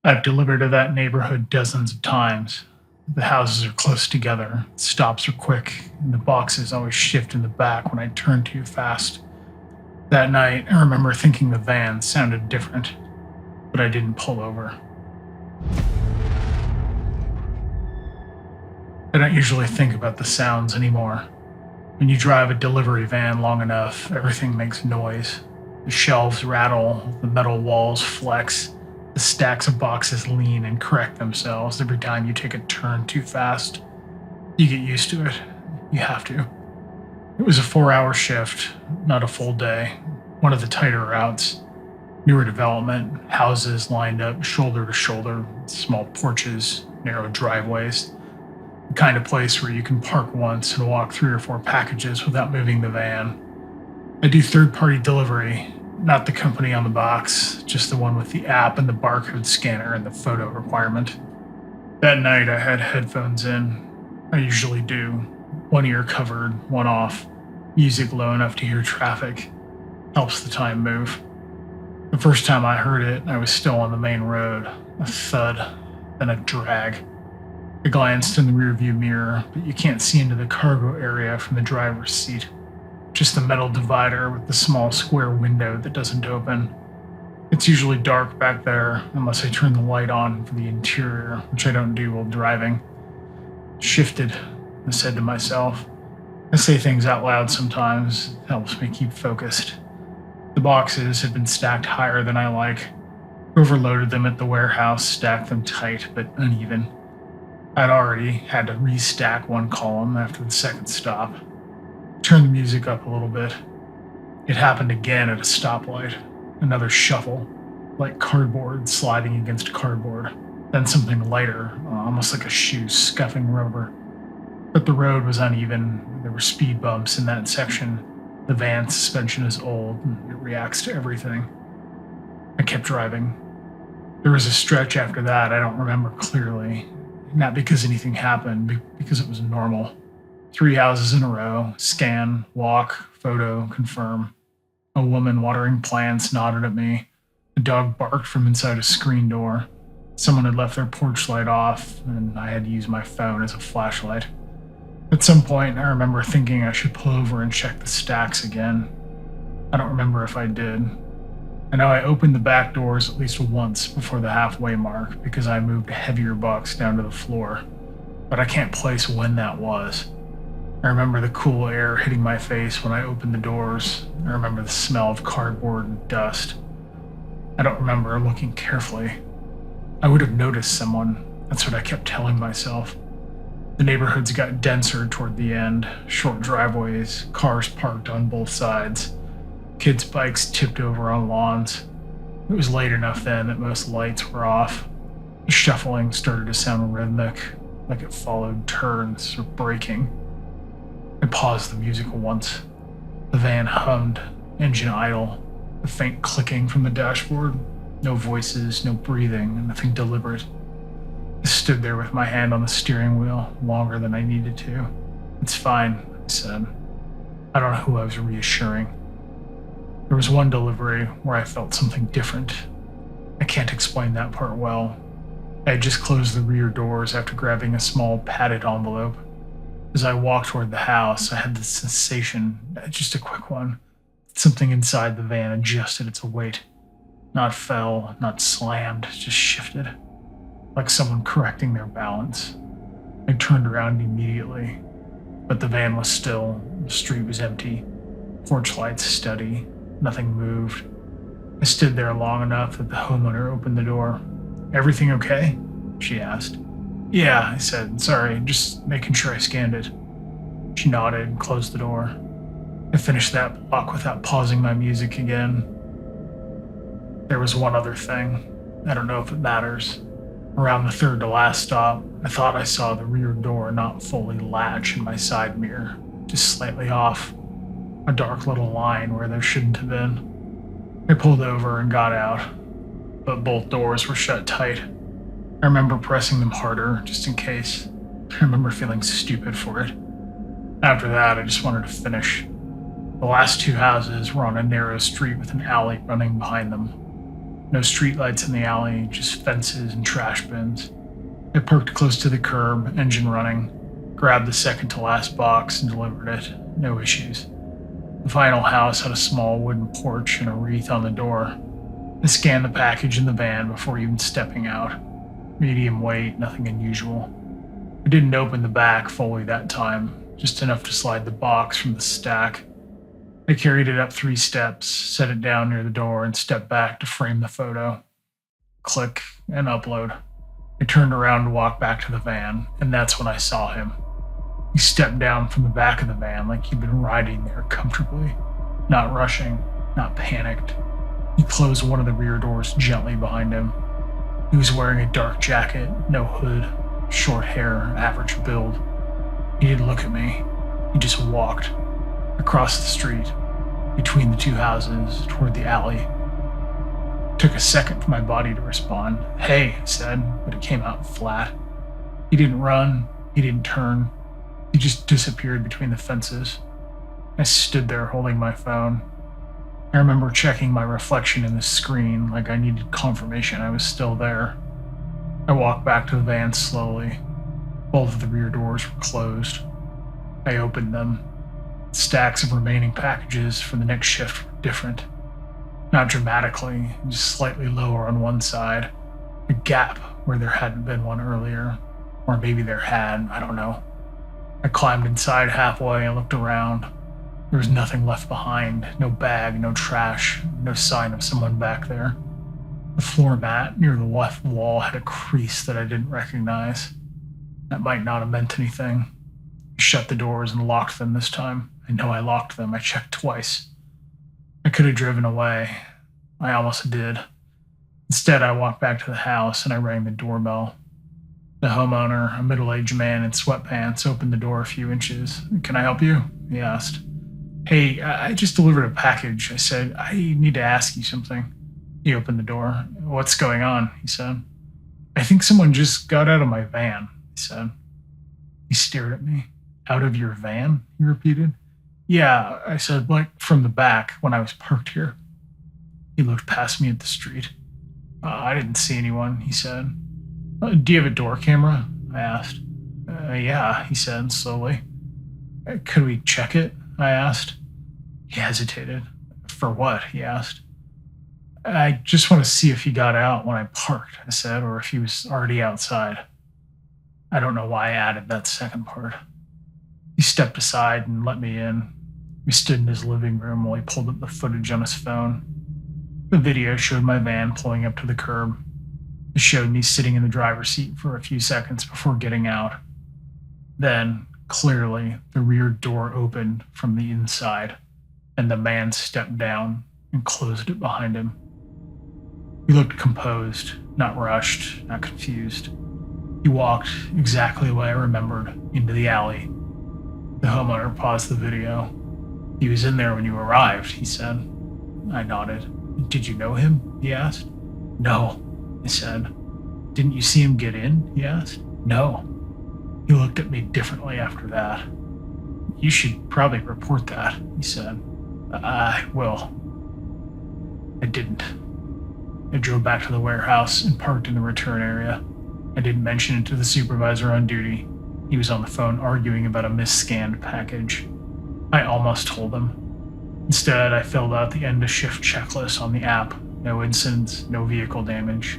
I've delivered to that neighborhood dozens of times. The houses are close together, stops are quick, and the boxes always shift in the back when I turn too fast. That night, I remember thinking the van sounded different, but I didn't pull over. I don't usually think about the sounds anymore. When you drive a delivery van long enough, everything makes noise. The shelves rattle, the metal walls flex, the stacks of boxes lean and correct themselves every time you take a turn too fast. You get used to it. You have to. It was a 4-hour shift, not a full day. One of the tighter routes. Newer development, houses lined up shoulder to shoulder, small porches, narrow driveways. The kind of place where you can park once and walk 3 or 4 packages without moving the van. I do third-party delivery, not the company on the box, just the one with the app and the barcode scanner and the photo requirement. That night I had headphones in. I usually do. One ear covered, one off. Music low enough to hear traffic. Helps the time move. The first time I heard it, I was still on the main road. A thud, then a drag. I glanced in the rearview mirror, but you can't see into the cargo area from the driver's seat. Just the metal divider with the small square window that doesn't open. It's usually dark back there unless I turn the light on for the interior, which I don't do while driving. Shifted, I said to myself. I say things out loud sometimes. It helps me keep focused. The boxes had been stacked higher than I like. Overloaded them at the warehouse, stacked them tight but uneven. I'd already had to restack one column after the second stop. Turned the music up a little bit. It happened again at a stoplight. Another shuffle, like cardboard sliding against cardboard. Then something lighter, almost like a shoe scuffing rubber. But the road was uneven. There were speed bumps in that section. The van suspension is old and it reacts to everything. I kept driving. There was a stretch after that I don't remember clearly. Not because anything happened, because it was normal. 3 houses in a row, scan, walk, photo, confirm. A woman watering plants nodded at me. A dog barked from inside a screen door. Someone had left their porch light off, and I had to use my phone as a flashlight. At some point, I remember thinking I should pull over and check the stacks again. I don't remember if I did. I know I opened the back doors at least once before the halfway mark because I moved a heavier box down to the floor, but I can't place when that was. I remember the cool air hitting my face when I opened the doors. I remember the smell of cardboard and dust. I don't remember looking carefully. I would have noticed someone. That's what I kept telling myself. The neighborhoods got denser toward the end, short driveways, cars parked on both sides. Kids' bikes tipped over on lawns. It was late enough then that most lights were off. The shuffling started to sound rhythmic, like it followed turns or braking. I paused the music once. The van hummed, engine idle, a faint clicking from the dashboard. No voices, no breathing, nothing deliberate. I stood there with my hand on the steering wheel longer than I needed to. It's fine, I said. I don't know who I was reassuring. There was one delivery where I felt something different. I can't explain that part well. I had just closed the rear doors after grabbing a small padded envelope. As I walked toward the house, I had the sensation, just a quick one, that something inside the van adjusted its weight. Not fell, not slammed, just shifted. Like someone correcting their balance. I turned around immediately, but the van was still, the street was empty, porch lights steady, nothing moved. I stood there long enough that the homeowner opened the door. "Everything okay?" she asked. "Yeah," I said, "sorry, just making sure I scanned it." She nodded and closed the door. I finished that block without pausing my music again. There was one other thing. I don't know if it matters. Around the third to last stop, I thought I saw the rear door not fully latch in my side mirror, just slightly off. A dark little line where there shouldn't have been. I pulled over and got out, but both doors were shut tight. I remember pressing them harder, just in case. I remember feeling stupid for it. After that, I just wanted to finish. The last 2 houses were on a narrow street with an alley running behind them. No streetlights in the alley, just fences and trash bins. I parked close to the curb, engine running, grabbed the second to last box and delivered it. No issues. The final house had a small wooden porch and a wreath on the door. I scanned the package in the van before even stepping out. Medium weight, nothing unusual. I didn't open the back fully that time, just enough to slide the box from the stack. I carried it up 3 steps, set it down near the door, and stepped back to frame the photo. Click and upload. I turned around to walk back to the van, and that's when I saw him. He stepped down from the back of the van like he'd been riding there comfortably, not rushing, not panicked. He closed one of the rear doors gently behind him. He was wearing a dark jacket, no hood, short hair, average build. He didn't look at me. He just walked across the street, between the 2 houses, toward the alley. It took a second for my body to respond. "Hey," I said, but it came out flat. He didn't run. He didn't turn. He just disappeared between the fences. I stood there holding my phone. I remember checking my reflection in the screen like I needed confirmation I was still there. I walked back to the van slowly. Both of the rear doors were closed. I opened them. Stacks of remaining packages for the next shift were different. Not dramatically, just slightly lower on one side. A gap where there hadn't been one earlier. Or maybe there had, I don't know. I climbed inside halfway and looked around. There was nothing left behind. No bag, no trash, no sign of someone back there. The floor mat near the left wall had a crease that I didn't recognize. That might not have meant anything. I shut the doors and locked them this time. I know I locked them. I checked twice. I could have driven away. I almost did. Instead, I walked back to the house and I rang the doorbell. The homeowner, a middle-aged man in sweatpants, opened the door a few inches. "Can I help you?" he asked. "Hey, I just delivered a package," I said. "I need to ask you something." He opened the door. "What's going on?" he said. "I think someone just got out of my van," he said. He stared at me. "Out of your van?" he repeated. "Yeah," I said, "like from the back when I was parked here." He looked past me at the street. "I didn't see anyone," he said. "Do you have a door camera?" I asked. Yeah, he said slowly. "Could we check it?" I asked. He hesitated. "For what?" he asked. "I just want to see if he got out when I parked," I said, "or if he was already outside." I don't know why I added that second part. He stepped aside and let me in. We stood in his living room while he pulled up the footage on his phone. The video showed my van pulling up to the curb. It showed me sitting in the driver's seat for a few seconds before getting out. Then, clearly, the rear door opened from the inside, and the man stepped down and closed it behind him. He looked composed, not rushed, not confused. He walked exactly the way I remembered, into the alley. The homeowner paused the video. "He was in there when you arrived," he said. I nodded. "Did you know him?" he asked. "No," I said. "Didn't you see him get in?" he asked. "No." He looked at me differently after that. "You should probably report that," he said. "I will." I didn't. I drove back to the warehouse and parked in the return area. I didn't mention it to the supervisor on duty. He was on the phone arguing about a misscanned package. I almost told him. Instead, I filled out the end-of-shift checklist on the app. No incidents, no vehicle damage.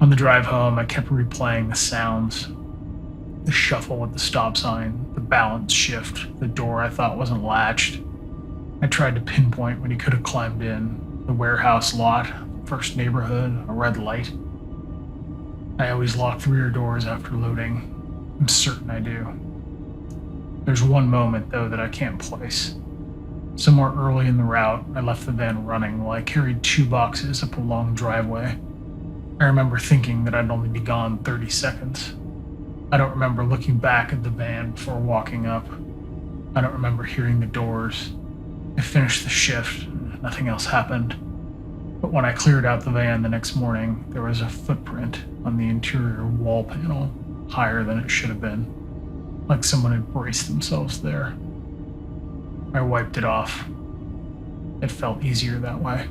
On the drive home, I kept replaying the sounds. The shuffle at the stop sign, the balance shift, the door I thought wasn't latched. I tried to pinpoint when he could have climbed in. The warehouse lot, first neighborhood, a red light. I always lock the rear doors after loading. I'm certain I do. There's one moment, though, that I can't place. Somewhere early in the route, I left the van running while I carried 2 boxes up a long driveway. I remember thinking that I'd only be gone 30 seconds. I don't remember looking back at the van before walking up. I don't remember hearing the doors. I finished the shift, nothing else happened. But when I cleared out the van the next morning, there was a footprint on the interior wall panel, higher than it should have been, like someone had braced themselves there. I wiped it off. It felt easier that way.